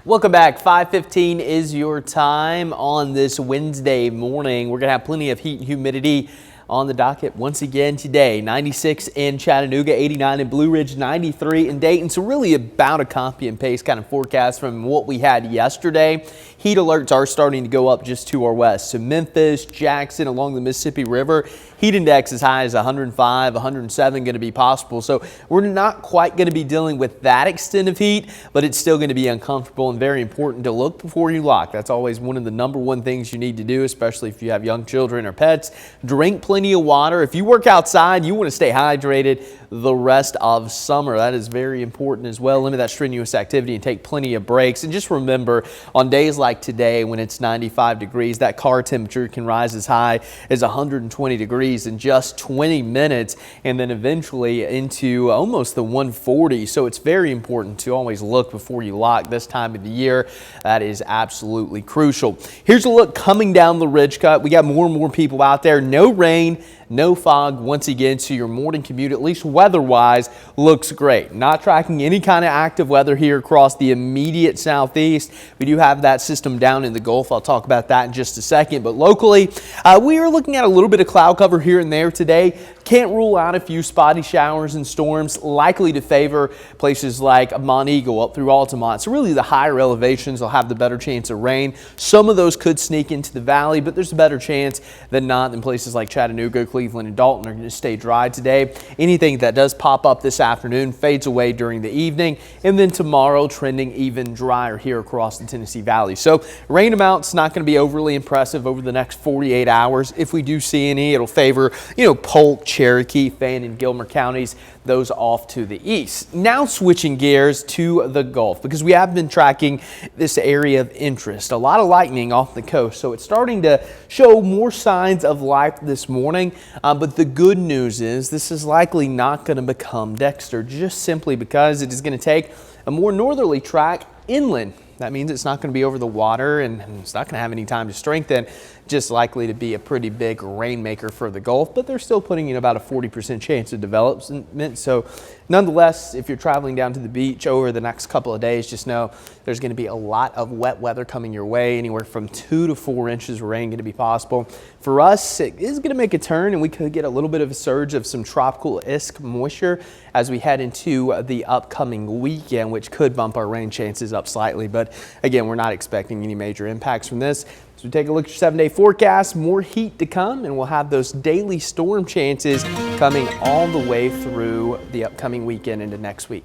Welcome back. 5:15 is your time on this Wednesday morning. We're going to have plenty of heat and humidity on the docket once again today. 96 in Chattanooga, 89 in Blue Ridge, 93 in Dayton. So really about a copy and paste kind of forecast from what we had yesterday. Heat alerts are starting to go up just to our west. So Memphis, Jackson, along the Mississippi River, heat index as high as 105, 107 going to be possible. So we're not quite going to be dealing with that extent of heat, but it's still going to be uncomfortable and very important to look before you lock. That's always one of the number one things you need to do, especially if you have young children or pets. Drink plenty of water. If you work outside, you want to stay hydrated the rest of summer. That is very important as well. Limit that strenuous activity and take plenty of breaks. And just remember, on days like today when it's 95 degrees, that car temperature can rise as high as 120 degrees in just 20 minutes and then eventually into almost the 140. So it's very important to always look before you lock this time of the year. That is absolutely crucial. Here's a look coming down the ridge cut. We got more and more people out there. No rain, no fog once again, so your morning commute, at least weather-wise, looks great. Not tracking any kind of active weather here across the immediate southeast. We do have that system down in the Gulf. I'll talk about that in just a second. But locally, we are looking at a little bit of cloud cover here and there today. Can't rule out a few spotty showers and storms, likely to favor places like Monteagle up through Altamont. So really the higher elevations will have the better chance of rain. Some of those could sneak into the valley, but there's a better chance than not in places like Chattanooga, Cleveland, and Dalton are going to stay dry today. Anything that does pop up this afternoon fades away during the evening, and then tomorrow trending even drier here across the Tennessee Valley. So rain amounts not going to be overly impressive over the next 48 hours. If we do see any, it'll favor, Polk, Cherokee, Fayette, and Gilmer counties, those off to the east. Now switching gears to the Gulf, because we have been tracking this area of interest. A lot of lightning off the coast, so it's starting to show more signs of life this morning. But the good news is this is likely not going to become Dexter, just simply because it is going to take a more northerly track inland. That means it's not going to be over the water and it's not going to have any time to strengthen. Just likely to be a pretty big rainmaker for the Gulf, but they're still putting in about a 40% chance of development. So nonetheless, if you're traveling down to the beach over the next couple of days, just know there's going to be a lot of wet weather coming your way. Anywhere from 2 to 4 inches of rain going to be possible. For us, it is going to make a turn and we could get a little bit of a surge of some tropical-esque moisture as we head into the upcoming weekend, which could bump our rain chances up slightly. But again, we're not expecting any major impacts from this. So take a look at your 7-day forecast, more heat to come, and we'll have those daily storm chances coming all the way through the upcoming weekend into next week.